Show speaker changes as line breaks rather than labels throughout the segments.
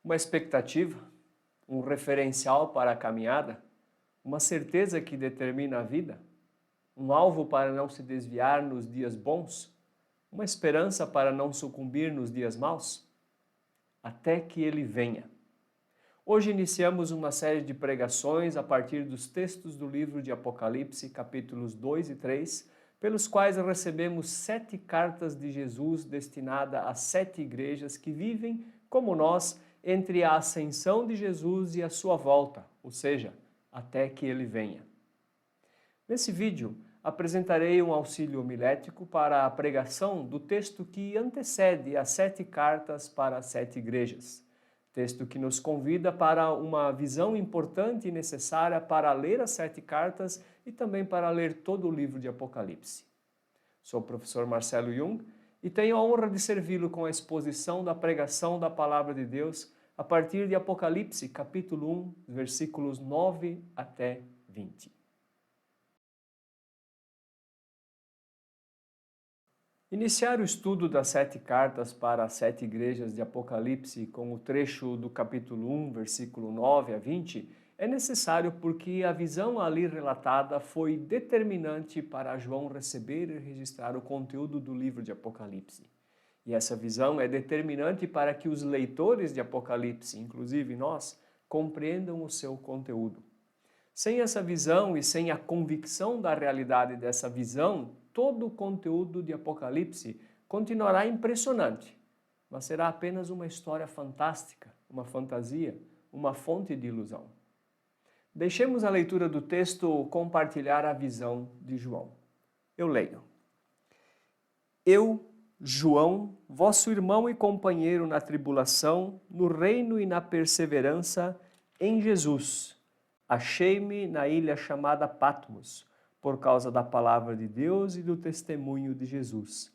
Uma expectativa, um referencial para a caminhada, uma certeza que determina a vida, um alvo para não se desviar nos dias bons, uma esperança para não sucumbir nos dias maus, até que ele venha. Hoje iniciamos uma série de pregações a partir dos textos do livro de Apocalipse, capítulos 2 e 3, pelos quais recebemos 7 cartas de Jesus destinadas a 7 igrejas que vivem, como nós, entre a ascensão de Jesus e a sua volta, ou seja, até que ele venha. Nesse vídeo, apresentarei um auxílio homilético para a pregação do texto que antecede as 7 cartas para as 7 igrejas. Texto que nos convida para uma visão importante e necessária para ler as 7 cartas e também para ler todo o livro de Apocalipse. Sou o professor Marcelo Jung e tenho a honra de servi-lo com a exposição da pregação da Palavra de Deus a partir de Apocalipse, capítulo 1, versículos 9 até 20. Iniciar o estudo das 7 cartas para as 7 igrejas de Apocalipse com o trecho do capítulo 1, versículo 9 a 20, é necessário porque a visão ali relatada foi determinante para João receber e registrar o conteúdo do livro de Apocalipse. E essa visão é determinante para que os leitores de Apocalipse, inclusive nós, compreendam o seu conteúdo. Sem essa visão e sem a convicção da realidade dessa visão, todo o conteúdo de Apocalipse continuará impressionante, mas será apenas uma história fantástica, uma fantasia, uma fonte de ilusão. Deixemos a leitura do texto compartilhar a visão de João. Eu leio. Eu, João, vosso irmão e companheiro na tribulação, no reino e na perseverança, em Jesus, achei-me na ilha chamada Patmos, por causa da palavra de Deus e do testemunho de Jesus.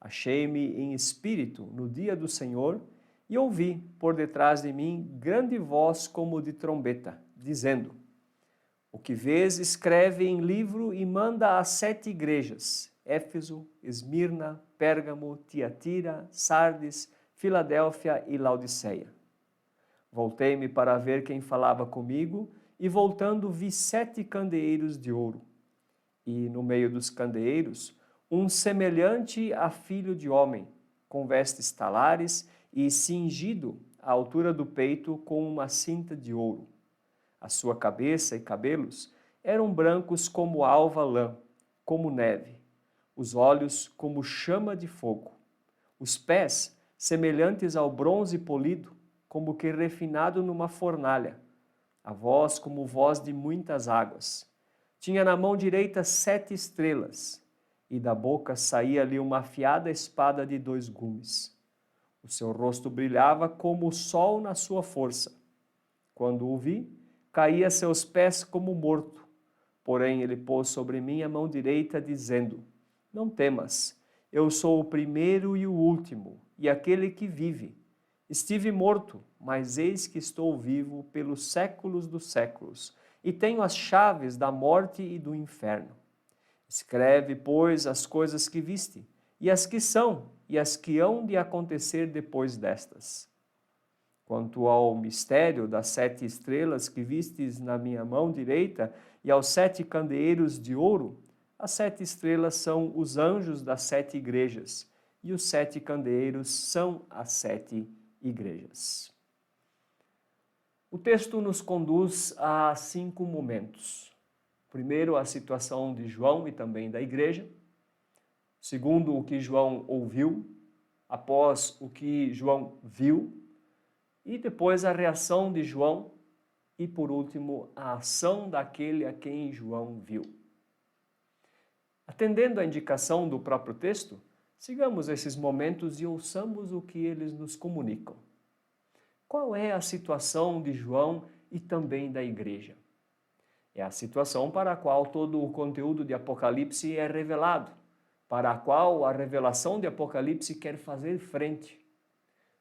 Achei-me em espírito no dia do Senhor e ouvi por detrás de mim grande voz como de trombeta, dizendo: O que vês, escreve em livro e manda às 7 igrejas, Éfeso, Esmirna, Pérgamo, Tiatira, Sardes, Filadélfia e Laodiceia. Voltei-me para ver quem falava comigo e voltando vi 7 candeeiros de ouro. E no meio dos candeeiros, um semelhante a filho de homem, com vestes talares e cingido à altura do peito com uma cinta de ouro. A sua cabeça e cabelos eram brancos como alva lã, como neve, os olhos como chama de fogo, os pés semelhantes ao bronze polido, como que refinado numa fornalha, a voz como voz de muitas águas. Tinha na mão direita 7 estrelas, e da boca saía-lhe uma afiada espada de 2 gumes. O seu rosto brilhava como o sol na sua força. Quando o vi, caí a seus pés como morto. Porém, ele pôs sobre mim a mão direita, dizendo: Não temas, eu sou o primeiro e o último, e aquele que vive. Estive morto, mas eis que estou vivo pelos séculos dos séculos, e tenho as chaves da morte e do inferno. Escreve, pois, as coisas que viste, e as que são, e as que hão de acontecer depois destas. Quanto ao mistério das 7 estrelas que vistes na minha mão direita, e aos 7 candeeiros de ouro, as 7 estrelas são os anjos das 7 igrejas, e os 7 candeeiros são as 7 igrejas. O texto nos conduz a 5 momentos. Primeiro, a situação de João e também da igreja. Segundo, o que João ouviu, após o que João viu. E depois, a reação de João. E, por último, a ação daquele a quem João viu. Atendendo à indicação do próprio texto, sigamos esses momentos e ouçamos o que eles nos comunicam. Qual é a situação de João e também da igreja? É a situação para a qual todo o conteúdo de Apocalipse é revelado, para a qual a revelação de Apocalipse quer fazer frente.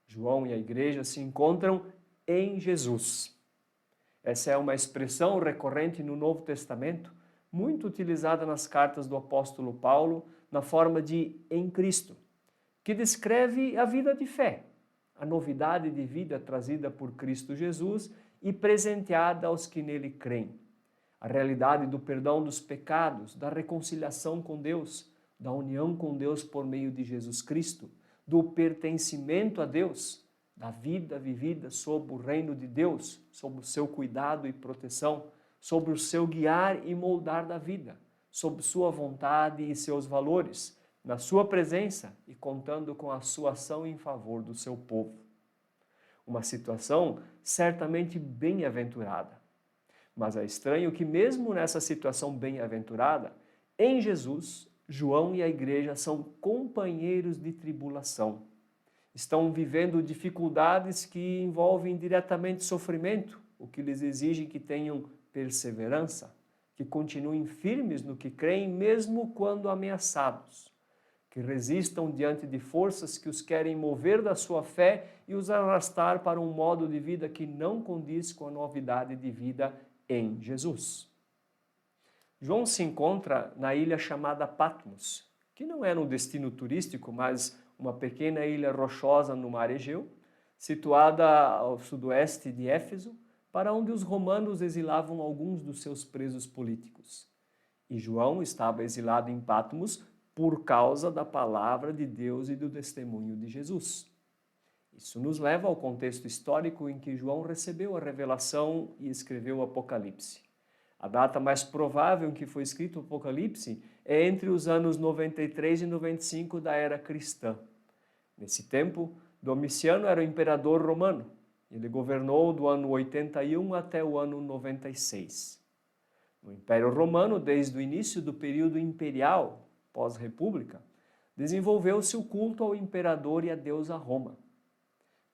João e a igreja se encontram em Jesus. Essa é uma expressão recorrente no Novo Testamento, muito utilizada nas cartas do apóstolo Paulo, na forma de em Cristo, que descreve a vida de fé, a novidade de vida trazida por Cristo Jesus e presenteada aos que nele creem. A realidade do perdão dos pecados, da reconciliação com Deus, da união com Deus por meio de Jesus Cristo, do pertencimento a Deus, da vida vivida sob o reino de Deus, sob o seu cuidado e proteção, sob o seu guiar e moldar da vida, sob sua vontade e seus valores, na sua presença e contando com a sua ação em favor do seu povo. Uma situação certamente bem-aventurada. Mas é estranho que mesmo nessa situação bem-aventurada, em Jesus, João e a igreja são companheiros de tribulação. Estão vivendo dificuldades que envolvem diretamente sofrimento, o que lhes exige que tenham perseverança, que continuem firmes no que creem mesmo quando ameaçados, que resistam diante de forças que os querem mover da sua fé e os arrastar para um modo de vida que não condiz com a novidade de vida em Jesus. João se encontra na ilha chamada Patmos, que não era um destino turístico, mas uma pequena ilha rochosa no mar Egeu, situada ao sudoeste de Éfeso, para onde os romanos exilavam alguns dos seus presos políticos. E João estava exilado em Patmos por causa da palavra de Deus e do testemunho de Jesus. Isso nos leva ao contexto histórico em que João recebeu a revelação e escreveu o Apocalipse. A data mais provável em que foi escrito o Apocalipse é entre os anos 93 e 95 da era cristã. Nesse tempo, Domiciano era o imperador romano. Ele governou do ano 81 até o ano 96. No Império Romano, desde o início do período imperial, pós-república, desenvolveu-se o culto ao imperador e a deusa Roma.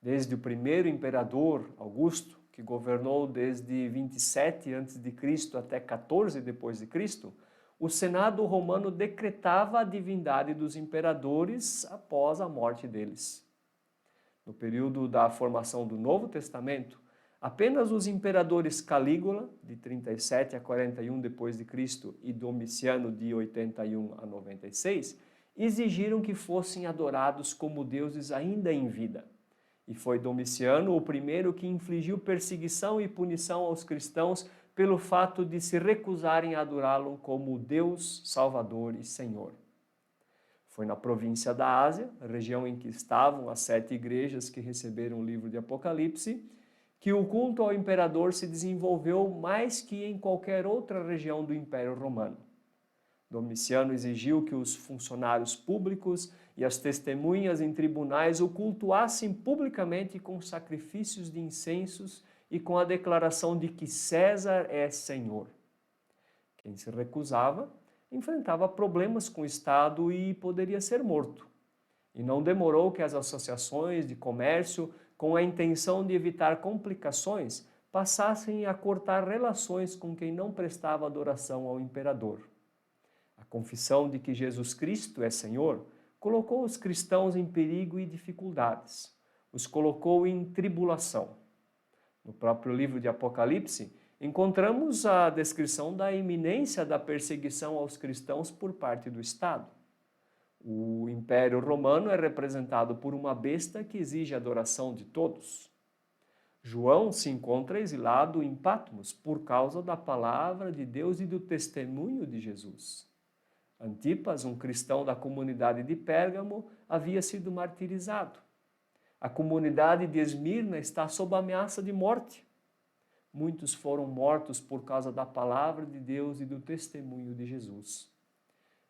Desde o primeiro imperador, Augusto, que governou desde 27 a.C. até 14 depois de Cristo, o Senado romano decretava a divindade dos imperadores após a morte deles. No período da formação do Novo Testamento, apenas os imperadores Calígula, de 37 a 41 depois de Cristo, e Domiciano, de 81 a 96, exigiram que fossem adorados como deuses ainda em vida. E foi Domiciano o primeiro que infligiu perseguição e punição aos cristãos pelo fato de se recusarem a adorá-lo como Deus, Salvador e Senhor. Foi na província da Ásia, região em que estavam as 7 igrejas que receberam o livro de Apocalipse, que o culto ao imperador se desenvolveu mais que em qualquer outra região do Império Romano. Domiciano exigiu que os funcionários públicos e as testemunhas em tribunais o cultuassem publicamente com sacrifícios de incensos e com a declaração de que César é Senhor. Quem se recusava enfrentava problemas com o Estado e poderia ser morto. E não demorou que as associações de comércio, com a intenção de evitar complicações, passassem a cortar relações com quem não prestava adoração ao imperador. A confissão de que Jesus Cristo é Senhor colocou os cristãos em perigo e dificuldades, os colocou em tribulação. No próprio livro de Apocalipse, encontramos a descrição da iminência da perseguição aos cristãos por parte do Estado. O Império Romano é representado por uma besta que exige a adoração de todos. João se encontra exilado em Patmos por causa da palavra de Deus e do testemunho de Jesus. Antipas, um cristão da comunidade de Pérgamo, havia sido martirizado. A comunidade de Esmirna está sob ameaça de morte. Muitos foram mortos por causa da palavra de Deus e do testemunho de Jesus.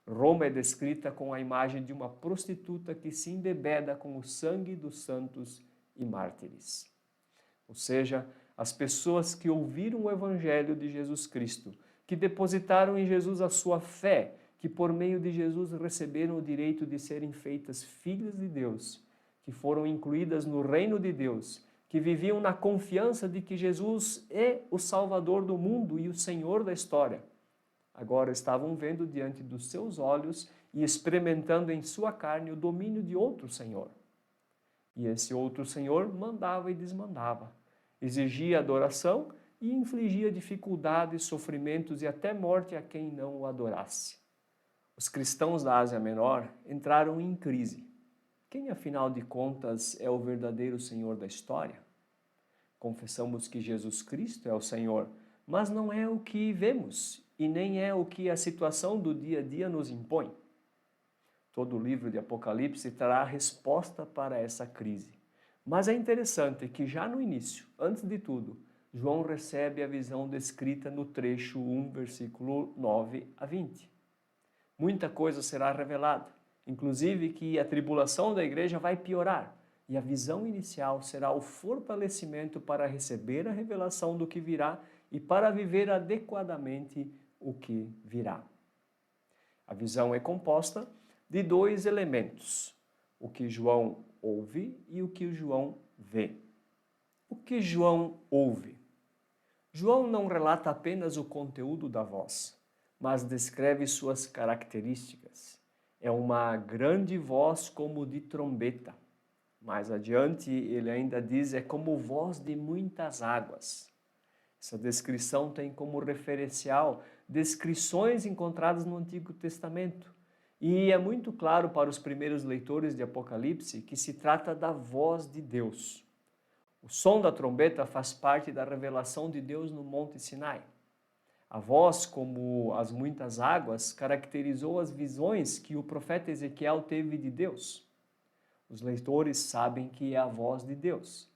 Roma é descrita com a imagem de uma prostituta que se embebeda com o sangue dos santos e mártires. Ou seja, as pessoas que ouviram o Evangelho de Jesus Cristo, que depositaram em Jesus a sua fé, que por meio de Jesus receberam o direito de serem feitas filhas de Deus, que foram incluídas no reino de Deus, que viviam na confiança de que Jesus é o Salvador do mundo e o Senhor da história. Agora estavam vendo diante dos seus olhos e experimentando em sua carne o domínio de outro Senhor. E esse outro Senhor mandava e desmandava, exigia adoração e infligia dificuldades, sofrimentos e até morte a quem não o adorasse. Os cristãos da Ásia Menor entraram em crise. Quem, afinal de contas, é o verdadeiro Senhor da história? Confessamos que Jesus Cristo é o Senhor, mas não é o que vemos e nem é o que a situação do dia a dia nos impõe. Todo o livro de Apocalipse trará resposta para essa crise. Mas é interessante que já no início, antes de tudo, João recebe a visão descrita no trecho 1, versículo 9 a 20. Muita coisa será revelada, inclusive que a tribulação da igreja vai piorar, e a visão inicial será o fortalecimento para receber a revelação do que virá e para viver adequadamente o que virá. A visão é composta de dois elementos, o que João ouve e o que João vê. O que João ouve? João não relata apenas o conteúdo da voz, mas descreve suas características. É uma grande voz como de trombeta. Mais adiante, ele ainda diz, é como voz de muitas águas. Essa descrição tem como referencial descrições encontradas no Antigo Testamento. E é muito claro para os primeiros leitores de Apocalipse que se trata da voz de Deus. O som da trombeta faz parte da revelação de Deus no Monte Sinai. A voz, como as muitas águas, caracterizou as visões que o profeta Ezequiel teve de Deus. Os leitores sabem que é a voz de Deus.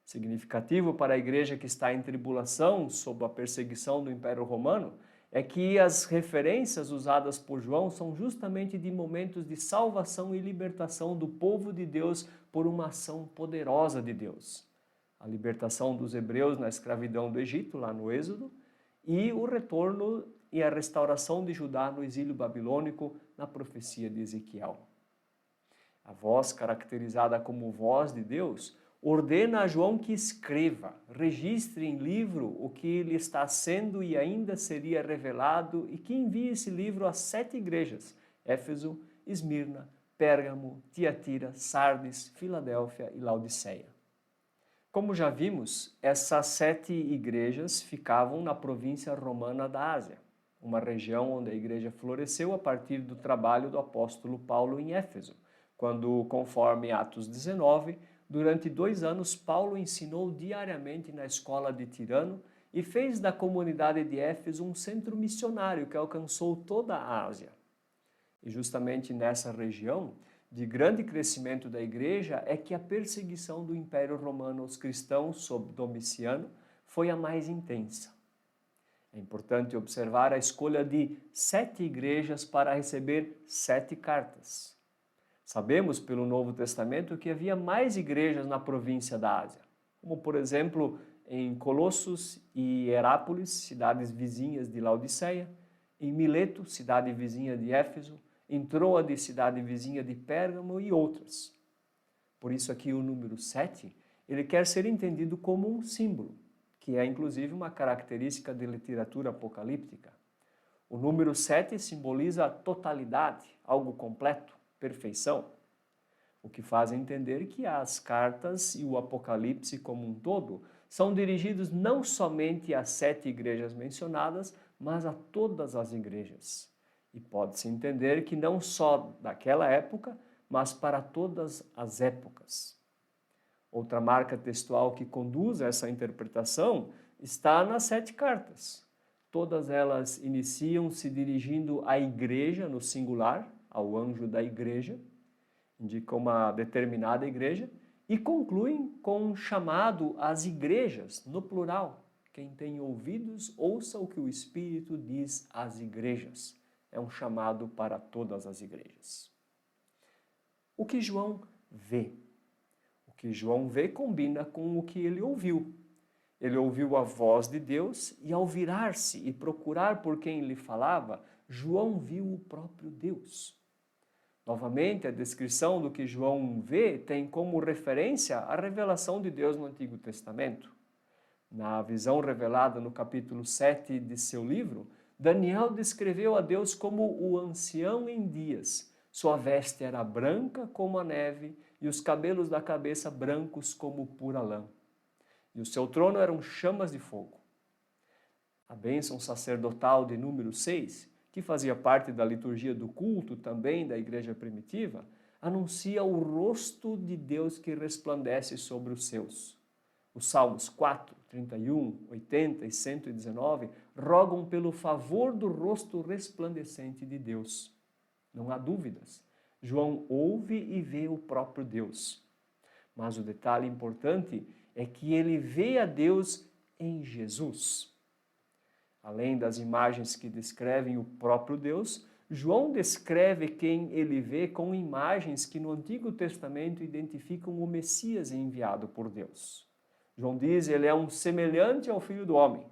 Significativo para a igreja que está em tribulação sob a perseguição do Império Romano é que as referências usadas por João são justamente de momentos de salvação e libertação do povo de Deus por uma ação poderosa de Deus. A libertação dos hebreus na escravidão do Egito, lá no Êxodo, e o retorno e a restauração de Judá no exílio babilônico na profecia de Ezequiel. A voz, caracterizada como voz de Deus, ordena a João que escreva, registre em livro o que lhe está sendo e ainda seria revelado e que envie esse livro às 7 igrejas, Éfeso, Esmirna, Pérgamo, Tiatira, Sardes, Filadélfia e Laodiceia. Como já vimos, essas 7 igrejas ficavam na província romana da Ásia, uma região onde a igreja floresceu a partir do trabalho do apóstolo Paulo em Éfeso, quando, conforme Atos 19, durante 2 anos Paulo ensinou diariamente na escola de Tirano e fez da comunidade de Éfeso um centro missionário que alcançou toda a Ásia. E justamente nessa região, de grande crescimento da igreja, é que a perseguição do Império Romano aos cristãos sob Domiciano foi a mais intensa. É importante observar a escolha de 7 igrejas para receber 7 cartas. Sabemos pelo Novo Testamento que havia mais igrejas na província da Ásia, como por exemplo em Colossos e Herápolis, cidades vizinhas de Laodiceia, em Mileto, cidade vizinha de Éfeso, em Troade, cidade vizinha de Pérgamo e outras. Por isso aqui o número 7, ele quer ser entendido como um símbolo, que é inclusive uma característica da literatura apocalíptica. O número 7 simboliza totalidade, algo completo, perfeição, o que faz entender que as cartas e o Apocalipse como um todo são dirigidos não somente às 7 igrejas mencionadas, mas a todas as igrejas. E pode-se entender que não só daquela época, mas para todas as épocas. Outra marca textual que conduz a essa interpretação está nas 7 cartas. Todas elas iniciam se dirigindo à igreja no singular, ao anjo da igreja, indica uma determinada igreja, e concluem com um chamado às igrejas, no plural. Quem tem ouvidos, ouça o que o Espírito diz às igrejas. É um chamado para todas as igrejas. O que João vê? O que João vê combina com o que ele ouviu. Ele ouviu a voz de Deus e, ao virar-se e procurar por quem lhe falava, João viu o próprio Deus. Novamente, a descrição do que João vê tem como referência a revelação de Deus no Antigo Testamento. Na visão revelada no capítulo 7 de seu livro, Daniel descreveu a Deus como o ancião em dias. Sua veste era branca como a neve e os cabelos da cabeça brancos como pura lã. E o seu trono eram chamas de fogo. A bênção sacerdotal de número 6, que fazia parte da liturgia do culto também da igreja primitiva, anuncia o rosto de Deus que resplandece sobre os seus. Os Salmos 4, 31, 80 e 119 rogam pelo favor do rosto resplandecente de Deus. Não há dúvidas. João ouve e vê o próprio Deus. Mas o detalhe importante é que ele vê a Deus em Jesus. Além das imagens que descrevem o próprio Deus, João descreve quem ele vê com imagens que no Antigo Testamento identificam o Messias enviado por Deus. João diz, ele é um semelhante ao Filho do Homem.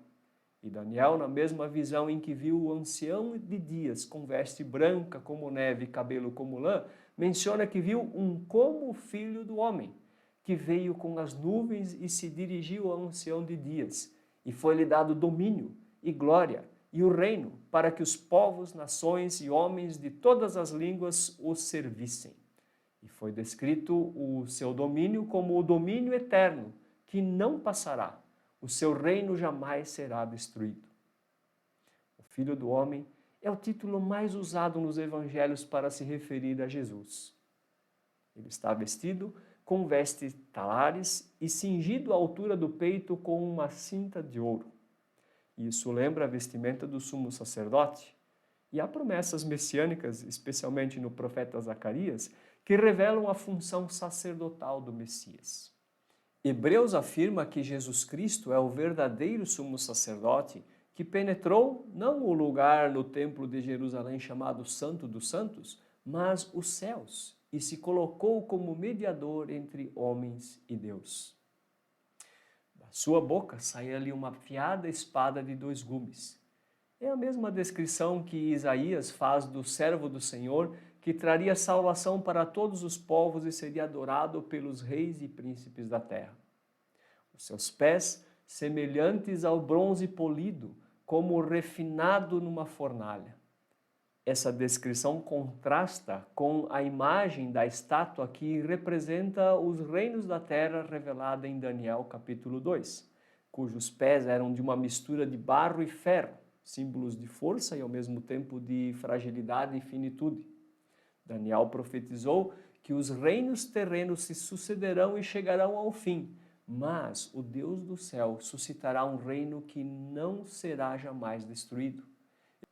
E Daniel, na mesma visão em que viu o ancião de dias com veste branca como neve e cabelo como lã, menciona que viu um como Filho do Homem, que veio com as nuvens e se dirigiu ao ancião de dias, e foi-lhe dado domínio e glória e o reino, para que os povos, nações e homens de todas as línguas o servissem. E foi descrito o seu domínio como o domínio eterno, que não passará. O seu reino jamais será destruído. O Filho do Homem é o título mais usado nos evangelhos para se referir a Jesus. Ele está vestido com vestes talares e cingido à altura do peito com uma cinta de ouro. Isso lembra a vestimenta do sumo sacerdote. E há promessas messiânicas, especialmente no profeta Zacarias, que revelam a função sacerdotal do Messias. Hebreus afirma que Jesus Cristo é o verdadeiro sumo sacerdote que penetrou não o lugar no templo de Jerusalém chamado Santo dos Santos, mas os céus, e se colocou como mediador entre homens e Deus. Da sua boca saía-lhe uma afiada espada de 2 gumes. É a mesma descrição que Isaías faz do servo do Senhor, que traria salvação para todos os povos e seria adorado pelos reis e príncipes da terra. Os seus pés, semelhantes ao bronze polido, como refinado numa fornalha. Essa descrição contrasta com a imagem da estátua que representa os reinos da terra revelada em Daniel capítulo 2, cujos pés eram de uma mistura de barro e ferro, símbolos de força e ao mesmo tempo de fragilidade e finitude. Daniel profetizou que os reinos terrenos se sucederão e chegarão ao fim, mas o Deus do céu suscitará um reino que não será jamais destruído.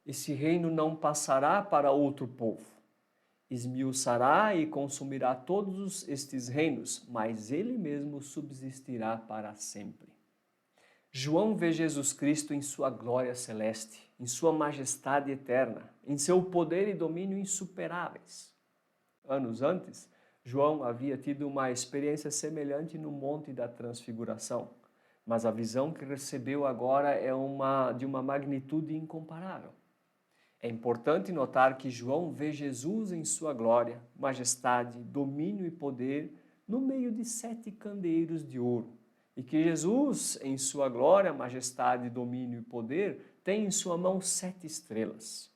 Esse reino não passará para outro povo. Esmiuçará e consumirá todos estes reinos, mas ele mesmo subsistirá para sempre. João vê Jesus Cristo em sua glória celeste, em sua majestade eterna, em seu poder e domínio insuperáveis. Anos antes, João havia tido uma experiência semelhante no Monte da Transfiguração, mas a visão que recebeu agora é de uma magnitude incomparável. É importante notar que João vê Jesus em sua glória, majestade, domínio e poder no meio de 7 candeeiros de ouro, e que Jesus, em sua glória, majestade, domínio e poder, tem em sua mão 7 estrelas.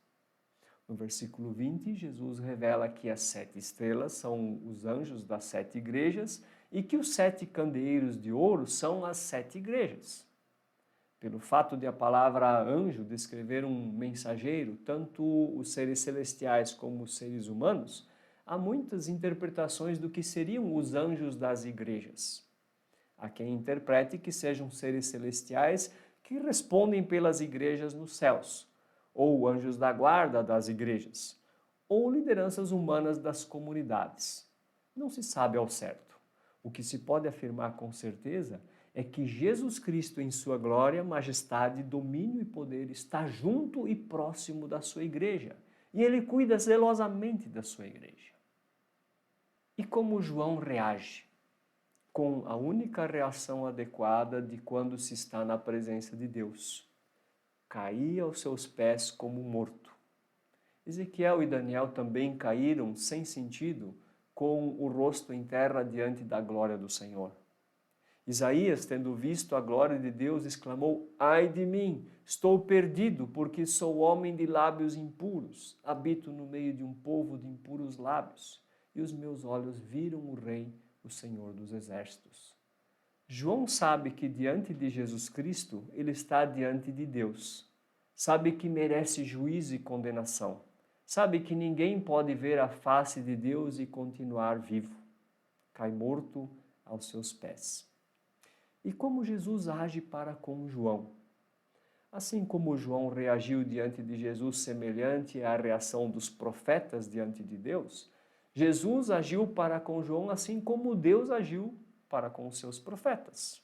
No versículo 20, Jesus revela que as 7 estrelas são os anjos das 7 igrejas e que os 7 candeeiros de ouro são as 7 igrejas. Pelo fato de a palavra anjo descrever um mensageiro, tanto os seres celestiais como os seres humanos, há muitas interpretações do que seriam os anjos das igrejas. Há quem interprete que sejam seres celestiais que respondem pelas igrejas nos céus, ou anjos da guarda das igrejas, ou lideranças humanas das comunidades. Não se sabe ao certo. O que se pode afirmar com certeza é que Jesus Cristo, em sua glória, majestade, domínio e poder, está junto e próximo da sua igreja, e ele cuida zelosamente da sua igreja. E como João reage? Com a única reação adequada de quando se está na presença de Deus: cair aos seus pés como morto. Ezequiel e Daniel também caíram sem sentido, com o rosto em terra diante da glória do Senhor. Isaías, tendo visto a glória de Deus, exclamou: ai de mim, estou perdido, porque sou homem de lábios impuros, habito no meio de um povo de impuros lábios, e os meus olhos viram o Rei, o Senhor dos Exércitos. João sabe que diante de Jesus Cristo, ele está diante de Deus. Sabe que merece juízo e condenação, sabe que ninguém pode ver a face de Deus e continuar vivo. Cai morto aos seus pés. E como Jesus age para com João? Assim como João reagiu diante de Jesus semelhante à reação dos profetas diante de Deus, Jesus agiu para com João assim como Deus agiu para com os seus profetas.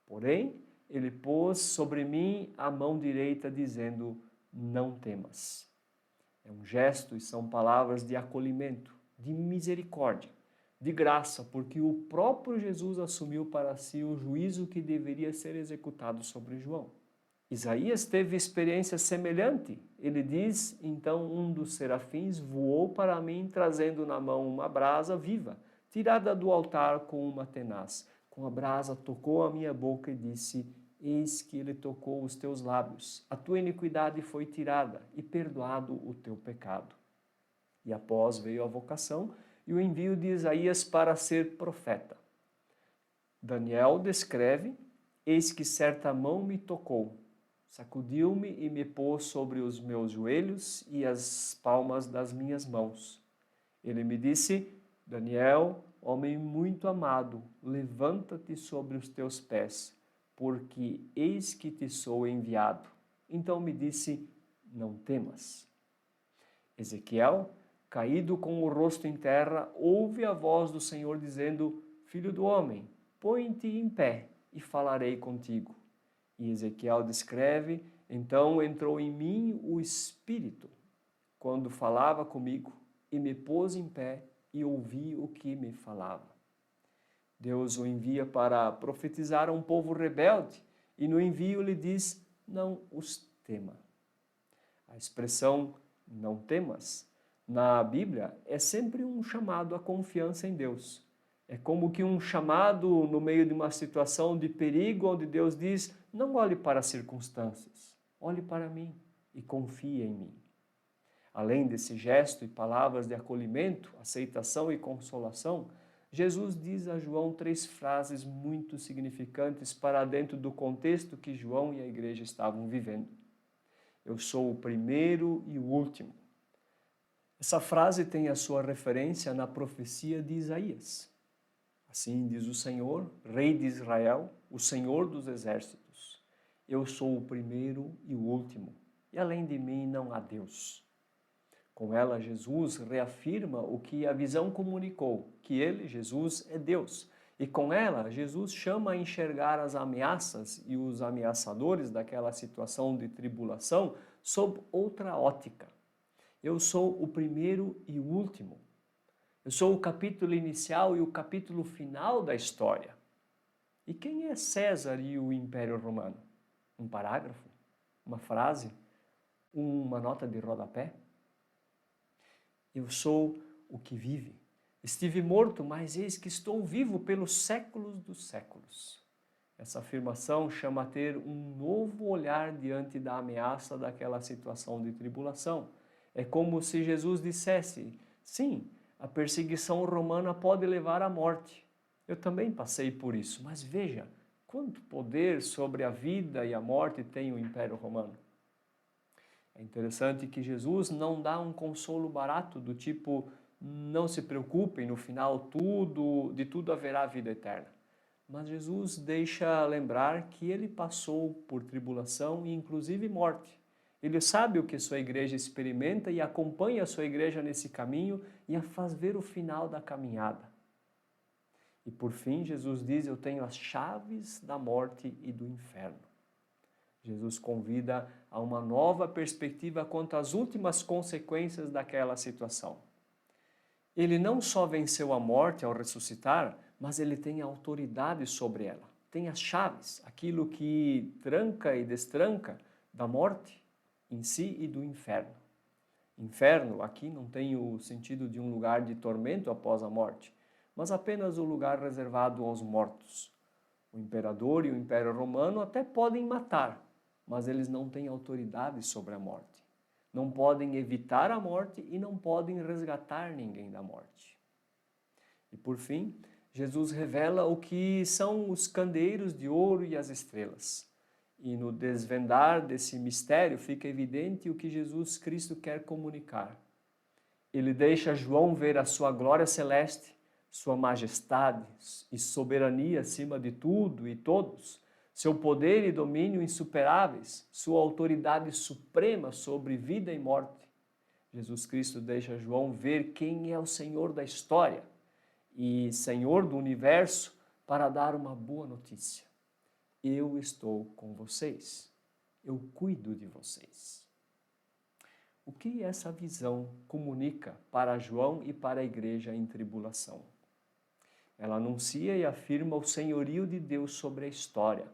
Porém, ele pôs sobre mim a mão direita, dizendo: não temas. É um gesto e são palavras de acolhimento, de misericórdia, de graça, porque o próprio Jesus assumiu para si o juízo que deveria ser executado sobre João. Isaías teve experiência semelhante. Ele diz, então um dos serafins voou para mim, trazendo na mão uma brasa viva, tirada do altar com uma tenaz. Com a brasa tocou a minha boca e disse: eis que ele tocou os teus lábios. A tua iniquidade foi tirada e perdoado o teu pecado. E após veio a vocação e o envio de Isaías para ser profeta. Daniel descreve: eis que certa mão me tocou, sacudiu-me e me pôs sobre os meus joelhos e as palmas das minhas mãos. Ele me disse: Daniel, homem muito amado, levanta-te sobre os teus pés, porque eis que te sou enviado. Então me disse: não temas. Ezequiel, caído com o rosto em terra, ouve a voz do Senhor dizendo: filho do homem, põe-te em pé e falarei contigo. E Ezequiel descreve: então entrou em mim o Espírito, quando falava comigo, e me pôs em pé e ouvi o que me falava. Deus o envia para profetizar a um povo rebelde, e no envio lhe diz: não os tema. A expressão não temas, na Bíblia, é sempre um chamado à confiança em Deus. É como que um chamado no meio de uma situação de perigo, onde Deus diz: não olhe para as circunstâncias, olhe para mim e confie em mim. Além desse gesto e palavras de acolhimento, aceitação e consolação, Jesus diz a João 3 frases muito significantes para dentro do contexto que João e a igreja estavam vivendo. Eu sou o primeiro e o último. Essa frase tem a sua referência na profecia de Isaías. Assim diz o Senhor, Rei de Israel, o Senhor dos exércitos: eu sou o primeiro e o último, e além de mim não há Deus. Com ela, Jesus reafirma o que a visão comunicou, que ele, Jesus, é Deus. E com ela, Jesus chama a enxergar as ameaças e os ameaçadores daquela situação de tribulação sob outra ótica. Eu sou o primeiro e o último. Eu sou o capítulo inicial e o capítulo final da história. E quem é César e o Império Romano? Um parágrafo? Uma frase? Uma nota de rodapé? Eu sou o que vive. Estive morto, mas eis que estou vivo pelos séculos dos séculos. Essa afirmação chama a ter um novo olhar diante da ameaça daquela situação de tribulação. É como se Jesus dissesse: sim, a perseguição romana pode levar à morte. Eu também passei por isso, mas veja, quanto poder sobre a vida e a morte tem o Império Romano. É interessante que Jesus não dá um consolo barato do tipo: não se preocupem, no final de tudo haverá vida eterna. Mas Jesus deixa lembrar que ele passou por tribulação e inclusive morte. Ele sabe o que sua igreja experimenta e acompanha a sua igreja nesse caminho e a faz ver o final da caminhada. E por fim, Jesus diz: eu tenho as chaves da morte e do inferno. Jesus convida a uma nova perspectiva quanto às últimas consequências daquela situação. Ele não só venceu a morte ao ressuscitar, mas ele tem autoridade sobre ela. Tem as chaves, aquilo que tranca e destranca da morte em si e do inferno. Inferno aqui não tem o sentido de um lugar de tormento após a morte, mas apenas o lugar reservado aos mortos. O imperador e o Império Romano até podem matar, mas eles não têm autoridade sobre a morte. Não podem evitar a morte e não podem resgatar ninguém da morte. E por fim, Jesus revela o que são os candeeiros de ouro e as estrelas. E no desvendar desse mistério fica evidente o que Jesus Cristo quer comunicar. Ele deixa João ver a sua glória celeste, sua majestade e soberania acima de tudo e todos, seu poder e domínio insuperáveis, sua autoridade suprema sobre vida e morte. Jesus Cristo deixa João ver quem é o Senhor da história e Senhor do universo para dar uma boa notícia. Eu estou com vocês. Eu cuido de vocês. O que essa visão comunica para João e para a igreja em tribulação? Ela anuncia e afirma o senhorio de Deus sobre a história.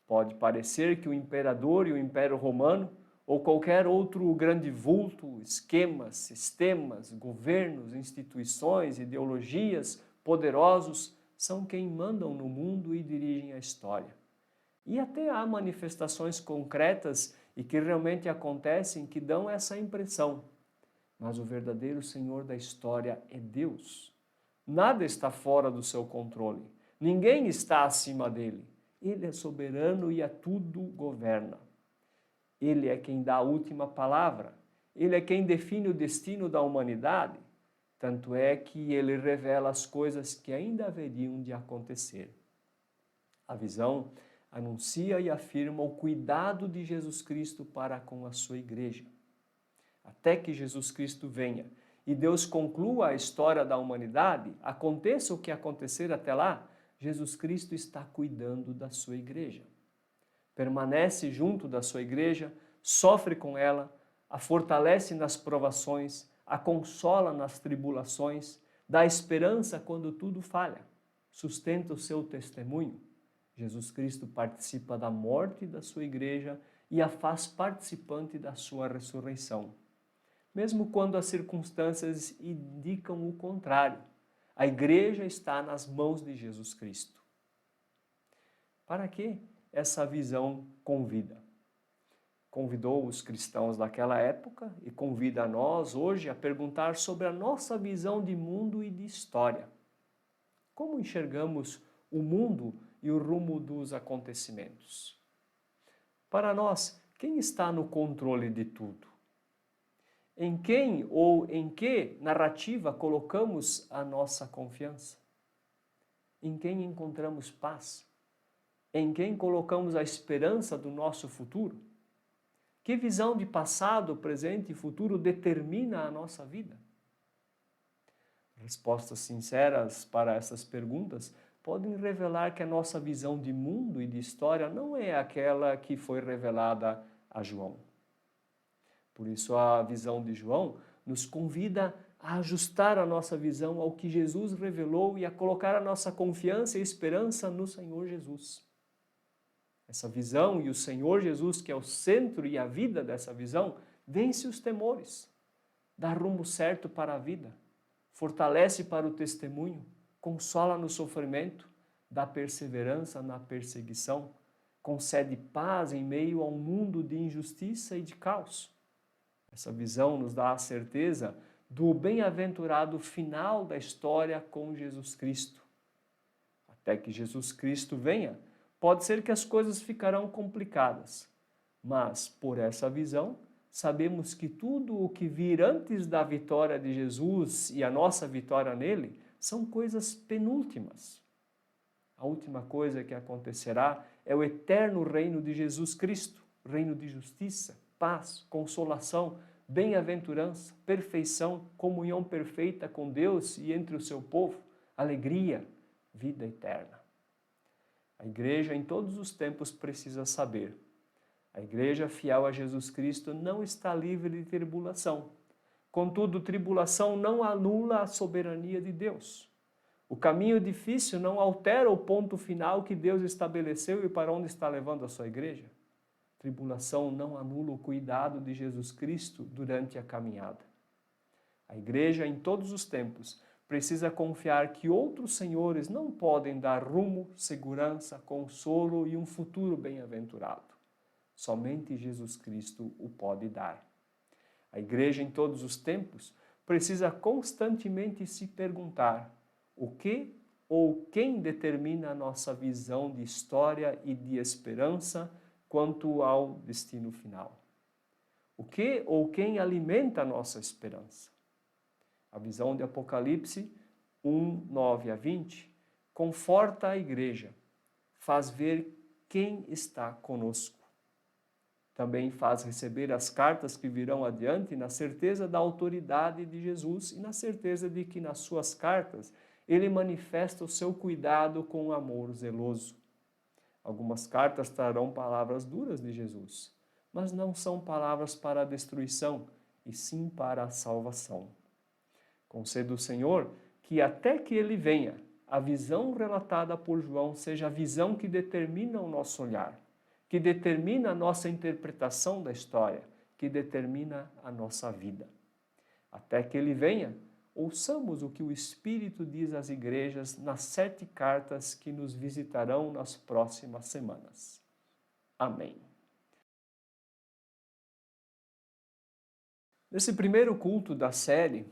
Pode parecer que o imperador e o Império Romano ou qualquer outro grande vulto, esquemas, sistemas, governos, instituições, ideologias poderosos são quem mandam no mundo e dirigem a história. E até há manifestações concretas e que realmente acontecem que dão essa impressão. Mas o verdadeiro Senhor da história é Deus. Nada está fora do seu controle. Ninguém está acima dele. Ele é soberano e a tudo governa. Ele é quem dá a última palavra. Ele é quem define o destino da humanidade. Tanto é que ele revela as coisas que ainda haveriam de acontecer. A visão anuncia e afirma o cuidado de Jesus Cristo para com a sua igreja. Até que Jesus Cristo venha e Deus conclua a história da humanidade, aconteça o que acontecer até lá, Jesus Cristo está cuidando da sua igreja. Permanece junto da sua igreja, sofre com ela, a fortalece nas provações, a consola nas tribulações, dá esperança quando tudo falha, sustenta o seu testemunho. Jesus Cristo participa da morte da sua igreja e a faz participante da sua ressurreição. Mesmo quando as circunstâncias indicam o contrário, a igreja está nas mãos de Jesus Cristo. Para que essa visão convida? Convidou os cristãos daquela época e convida a nós hoje a perguntar sobre a nossa visão de mundo e de história. Como enxergamos o mundo e o rumo dos acontecimentos? Para nós, quem está no controle de tudo? Em quem ou em que narrativa colocamos a nossa confiança? Em quem encontramos paz? Em quem colocamos a esperança do nosso futuro? Que visão de passado, presente e futuro determina a nossa vida? Respostas sinceras para essas perguntas podem revelar que a nossa visão de mundo e de história não é aquela que foi revelada a João. Por isso, a visão de João nos convida a ajustar a nossa visão ao que Jesus revelou e a colocar a nossa confiança e esperança no Senhor Jesus. Essa visão e o Senhor Jesus, que é o centro e a vida dessa visão, vence os temores, dá rumo certo para a vida, fortalece para o testemunho, consola no sofrimento, dá perseverança na perseguição, concede paz em meio a um mundo de injustiça e de caos. Essa visão nos dá a certeza do bem-aventurado final da história com Jesus Cristo. Até que Jesus Cristo venha, pode ser que as coisas ficarão complicadas, mas por essa visão, sabemos que tudo o que vir antes da vitória de Jesus e a nossa vitória nele são coisas penúltimas. A última coisa que acontecerá é o eterno reino de Jesus Cristo, reino de justiça, paz, consolação, bem-aventurança, perfeição, comunhão perfeita com Deus e entre o seu povo, alegria, vida eterna. A igreja em todos os tempos precisa saber. A igreja fiel a Jesus Cristo não está livre de tribulação. Contudo, tribulação não anula a soberania de Deus. O caminho difícil não altera o ponto final que Deus estabeleceu e para onde está levando a sua igreja. Tribulação não anula o cuidado de Jesus Cristo durante a caminhada. A igreja, em todos os tempos, precisa confiar que outros senhores não podem dar rumo, segurança, consolo e um futuro bem-aventurado. Somente Jesus Cristo o pode dar. A igreja, em todos os tempos, precisa constantemente se perguntar o que ou quem determina a nossa visão de história e de esperança quanto ao destino final. O que ou quem alimenta a nossa esperança? A visão de Apocalipse 1, 9 a 20 conforta a igreja, faz ver quem está conosco. Também faz receber as cartas que virão adiante na certeza da autoridade de Jesus e na certeza de que nas suas cartas ele manifesta o seu cuidado com amor zeloso. Algumas cartas trarão palavras duras de Jesus, mas não são palavras para a destruição, e sim para a salvação. Conceda o Senhor que até que ele venha, a visão relatada por João seja a visão que determina o nosso olhar, que determina a nossa interpretação da história, que determina a nossa vida. Até que ele venha, ouçamos o que o Espírito diz às igrejas nas 7 cartas que nos visitarão nas próximas semanas. Amém. Nesse primeiro culto da série,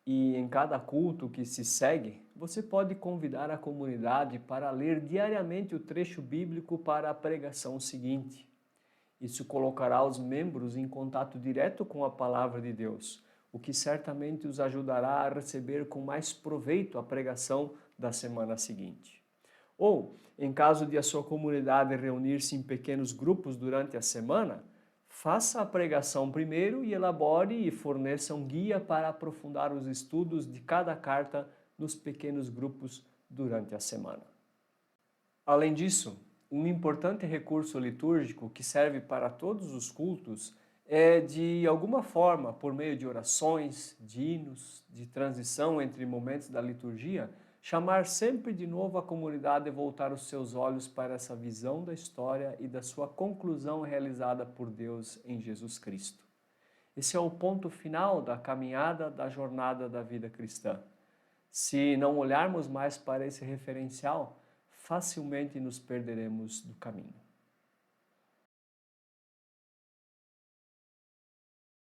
e em cada culto que se segue, você pode convidar a comunidade para ler diariamente o trecho bíblico para a pregação seguinte. Isso colocará os membros em contato direto com a palavra de Deus, o que certamente os ajudará a receber com mais proveito a pregação da semana seguinte. Ou, em caso de a sua comunidade reunir-se em pequenos grupos durante a semana, faça a pregação primeiro e elabore e forneça um guia para aprofundar os estudos de cada carta nos pequenos grupos durante a semana. Além disso, um importante recurso litúrgico que serve para todos os cultos é, de alguma forma, por meio de orações, de hinos, de transição entre momentos da liturgia, chamar sempre de novo a comunidade e voltar os seus olhos para essa visão da história e da sua conclusão realizada por Deus em Jesus Cristo. Esse é o ponto final da caminhada, da jornada da vida cristã. Se não olharmos mais para esse referencial, facilmente nos perderemos do caminho.